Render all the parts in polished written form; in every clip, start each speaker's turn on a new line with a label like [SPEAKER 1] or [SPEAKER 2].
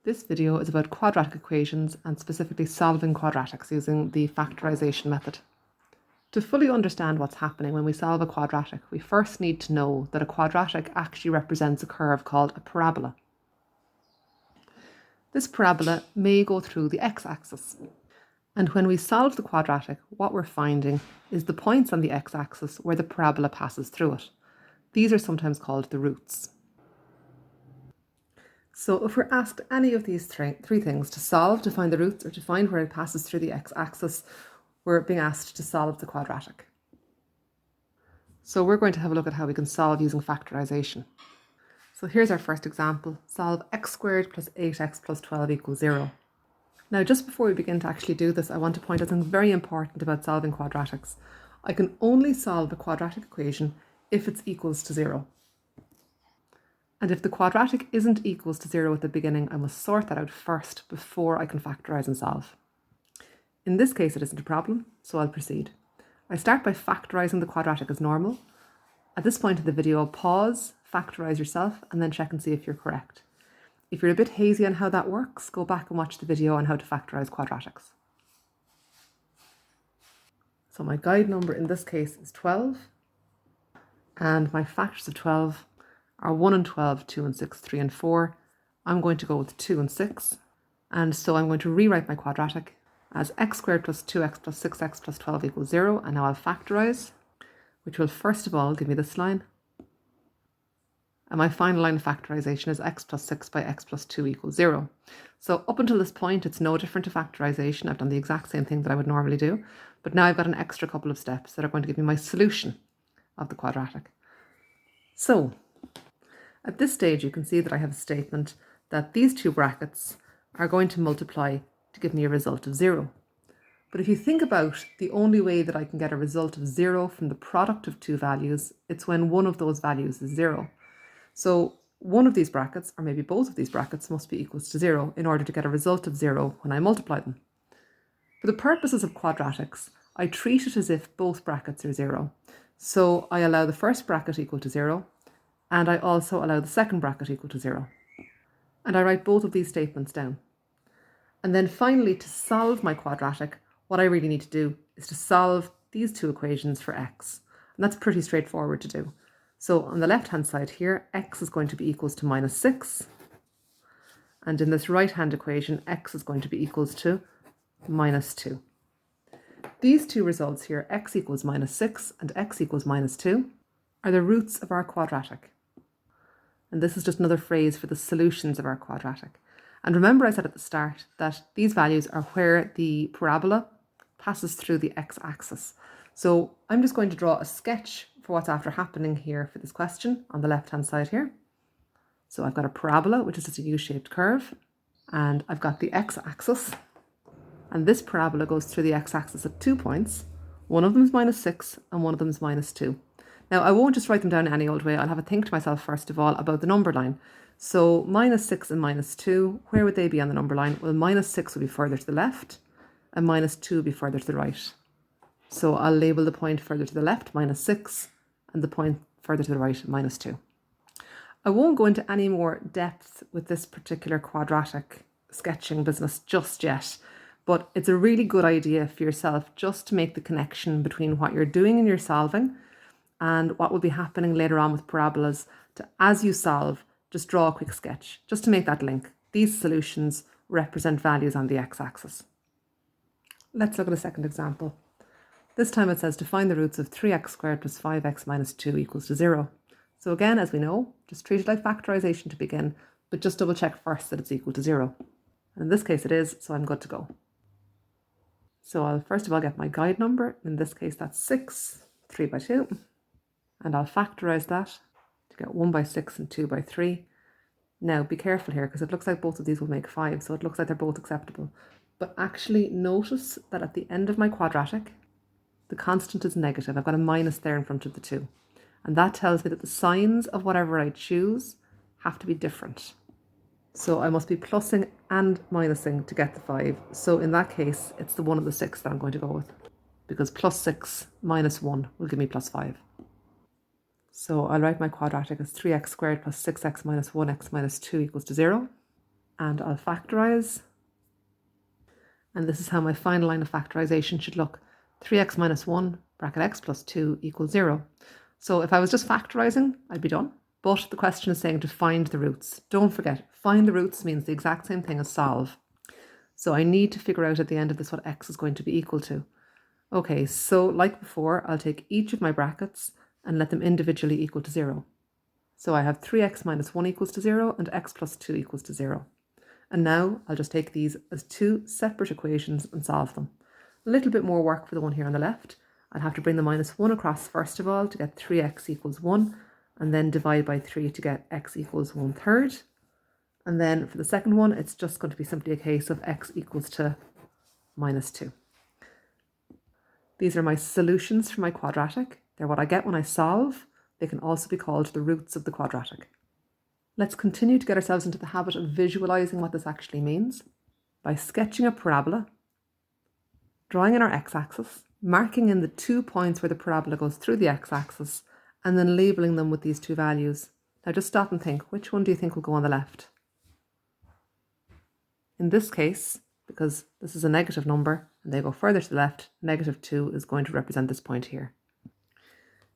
[SPEAKER 1] This video is about quadratic equations and specifically solving quadratics using the factorization method. To fully understand what's happening when we solve a quadratic, we first need to know that a quadratic actually represents a curve called a parabola. This parabola may go through the x-axis. And when we solve the quadratic, what we're finding is the points on the x-axis where the parabola passes through it. These are sometimes called the roots. So if we're asked any of these three things, to solve, to find the roots, or to find where it passes through the x-axis, we're being asked to solve the quadratic. So we're going to have a look at how we can solve using factorization. So here's our first example. Solve x squared plus 8x plus 12 equals 0. Now, just before we begin to actually do this, I want to point out something very important about solving quadratics. I can only solve a quadratic equation if it's equals to 0. And if the quadratic isn't equals to 0 at the beginning, I must sort that out first before I can factorize and solve. In this case, it isn't a problem, so I'll proceed. I start by factorizing the quadratic as normal. At this point in the video, pause, factorize yourself, and then check and see if you're correct. If you're a bit hazy on how that works, go back and watch the video on how to factorize quadratics. So my guide number in this case is 12, and my factors of 12 are 1 and 12, 2 and 6, 3 and 4. I'm going to go with 2 and 6. And so I'm going to rewrite my quadratic as x squared plus 2x plus 6x plus 12 equals 0. And now I'll factorize, which will first of all give me this line. And my final line of factorization is x plus 6 by x plus 2 equals 0. So up until this point, it's no different to factorization. I've done the exact same thing that I would normally do. But now I've got an extra couple of steps that are going to give me my solution of the quadratic. So at this stage, you can see that I have a statement that these two brackets are going to multiply to give me a result of 0. But if you think about the only way that I can get a result of 0 from the product of two values, it's when one of those values is 0. So one of these brackets, or maybe both of these brackets, must be equals to 0 in order to get a result of 0 when I multiply them. For the purposes of quadratics, I treat it as if both brackets are 0. So I allow the first bracket equal to 0, and I also allow the second bracket equal to 0. And I write both of these statements down. And then finally, to solve my quadratic, what I really need to do is to solve these two equations for x. And that's pretty straightforward to do. So on the left-hand side here, x is going to be equals to minus 6. And in this right-hand equation, x is going to be equals to minus 2. These two results here, x equals minus 6 and x equals minus 2, are the roots of our quadratic. And this is just another phrase for the solutions of our quadratic. And remember I said at the start that these values are where the parabola passes through the x-axis. So I'm just going to draw a sketch for what's after happening here for this question on the left-hand side here. So I've got a parabola, which is just a U-shaped curve, and I've got the x-axis. And this parabola goes through the x-axis at 2 points. One of them is minus 6 and one of them is minus 2. Now, I won't just write them down any old way. I'll have a think to myself, first of all, about the number line. So minus 6 and minus 2, where would they be on the number line? Well, minus 6 would be further to the left, and minus 2 would be further to the right. So I'll label the point further to the left, minus 6, and the point further to the right, minus 2. I won't go into any more depth with this particular quadratic sketching business just yet, but it's a really good idea for yourself just to make the connection between what you're doing in your solving and what will be happening later on with parabolas, to, as you solve, just draw a quick sketch, just to make that link. These solutions represent values on the x-axis. Let's look at a second example. This time it says to find the roots of 3x squared plus 5x minus 2 equals to 0. So again, as we know, just treat it like factorization to begin, but just double check first that it's equal to 0. And in this case it is, so I'm good to go. So I'll first of all get my guide number. In this case, that's 6, 3 by 2. And I'll factorize that to get 1 by 6 and 2 by 3. Now be careful here, because it looks like both of these will make 5, so it looks like they're both acceptable. But actually notice that at the end of my quadratic, the constant is negative. I've got a minus there in front of the 2. And that tells me that the signs of whatever I choose have to be different. So I must be plussing and minusing to get the 5. So in that case, it's the 1 and the 6 that I'm going to go with, because plus 6 minus 1 will give me plus 5. So I'll write my quadratic as 3x squared plus 6x minus 1x minus 2 equals to 0. and I'll factorize. And this is how my final line of factorization should look. 3x minus 1 bracket x plus 2 equals 0. So if I was just factorizing, I'd be done. But the question is saying to find the roots. Don't forget, find the roots means the exact same thing as solve. So I need to figure out at the end of this what x is going to be equal to. Okay, so like before, I'll take each of my brackets and let them individually equal to 0. So I have 3x minus 1 equals to 0 and x plus 2 equals to 0. And now I'll just take these as two separate equations and solve them. A little bit more work for the one here on the left. I'll have to bring the minus 1 across first of all to get 3x equals 1, and then divide by 3 to get x equals 1/3. And then for the second one, it's just going to be simply a case of x equals to minus 2. These are my solutions for my quadratic. They're what I get when I solve. They can also be called the roots of the quadratic. Let's continue to get ourselves into the habit of visualizing what this actually means by sketching a parabola, drawing in our x-axis, marking in the 2 points where the parabola goes through the x-axis, and then labeling them with these 2 values. Now just stop and think, which one do you think will go on the left? In this case, because this is a negative number and they go further to the left, -2 is going to represent this point here.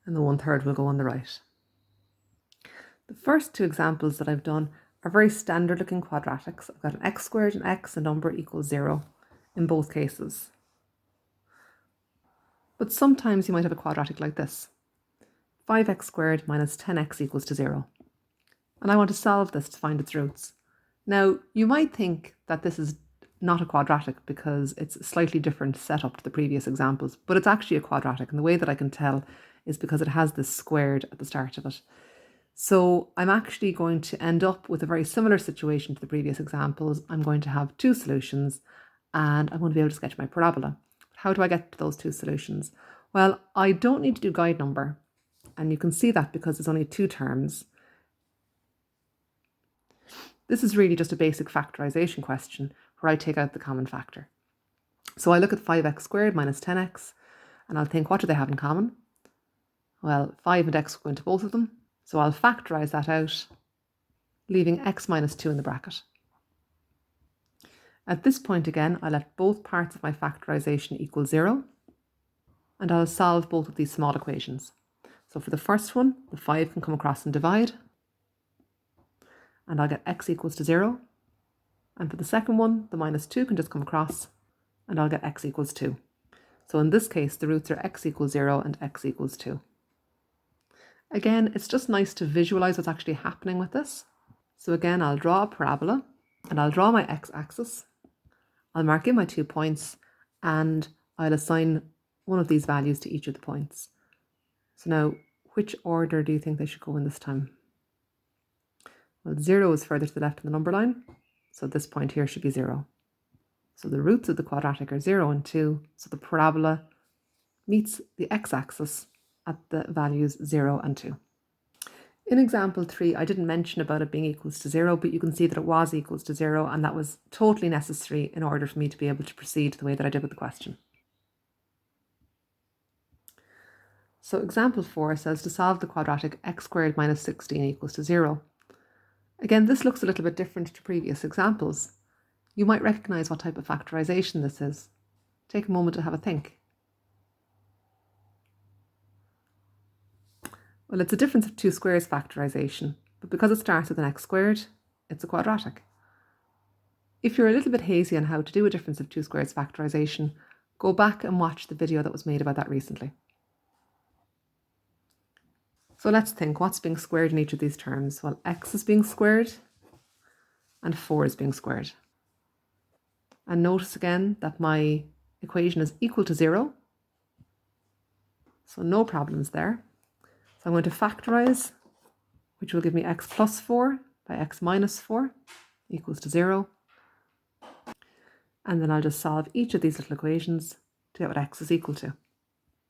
[SPEAKER 1] And the 1/3 will go on the right. The first 2 examples that I've done are very standard looking quadratics. I've got an x squared and x, a number equals 0 in both cases. But sometimes you might have a quadratic like this. 5x squared minus 10x equals to 0. And I want to solve this to find its roots. Now, you might think that this is not a quadratic because it's a slightly different setup to the previous examples, but it's actually a quadratic. And the way that I can tell is because it has this squared at the start of it. So I'm actually going to end up with a very similar situation to the previous examples. I'm going to have 2 solutions and I'm going to be able to sketch my parabola. How do I get to those 2 solutions? Well, I don't need to do guide number. And you can see that because there's only 2 terms. This is really just a basic factorization question where I take out the common factor. So I look at 5x squared minus 10x and I'll think, what do they have in common? Well, 5 and x go into both of them. So I'll factorize that out, leaving x minus 2 in the bracket. At this point again, I let both parts of my factorization equal 0, and I'll solve both of these small equations. So for the first one, the 5 can come across and divide, and I'll get x equals to 0. And for the second one, the minus 2 can just come across, and I'll get x equals 2. So in this case, the roots are x equals 0 and x equals 2. Again, it's just nice to visualize what's actually happening with this. So again, I'll draw a parabola and I'll draw my x-axis. I'll mark in my 2 points and I'll assign one of these values to each of the points. So now, which order do you think they should go in this time? Well, 0 is further to the left of the number line, so this point here should be 0. So the roots of the quadratic are 0 and 2, so the parabola meets the x-axis at the values 0 and 2. In example 3, I didn't mention about it being equals to 0, but you can see that it was equals to 0, and that was totally necessary in order for me to be able to proceed the way that I did with the question. So example 4 says to solve the quadratic x squared minus 16 equals to 0. Again, this looks a little bit different to previous examples. You might recognize what type of factorization this is. Take a moment to have a think. Well, it's a difference of 2 squares factorization, but because it starts with an x squared, it's a quadratic. If you're a little bit hazy on how to do a difference of 2 squares factorization, go back and watch the video that was made about that recently. So let's think, what's being squared in each of these terms? Well, x is being squared and 4 is being squared. And notice again that my equation is equal to 0, so no problems there. So I'm going to factorize, which will give me x plus 4 by x minus 4 equals to 0. And then I'll just solve each of these little equations to get what x is equal to.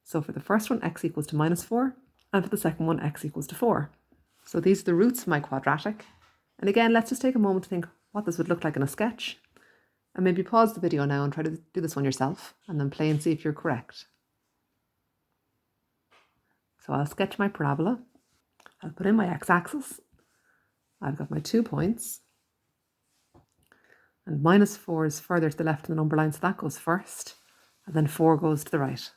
[SPEAKER 1] So for the first one, x equals to minus 4, and for the second one, x equals to 4. So these are the roots of my quadratic. And again, let's just take a moment to think what this would look like in a sketch. And maybe pause the video now and try to do this one yourself, and then play and see if you're correct. So I'll sketch my parabola. I'll put in my x-axis. I've got my 2 points. And -4 is further to the left of the number line, so that goes first. And then 4 goes to the right.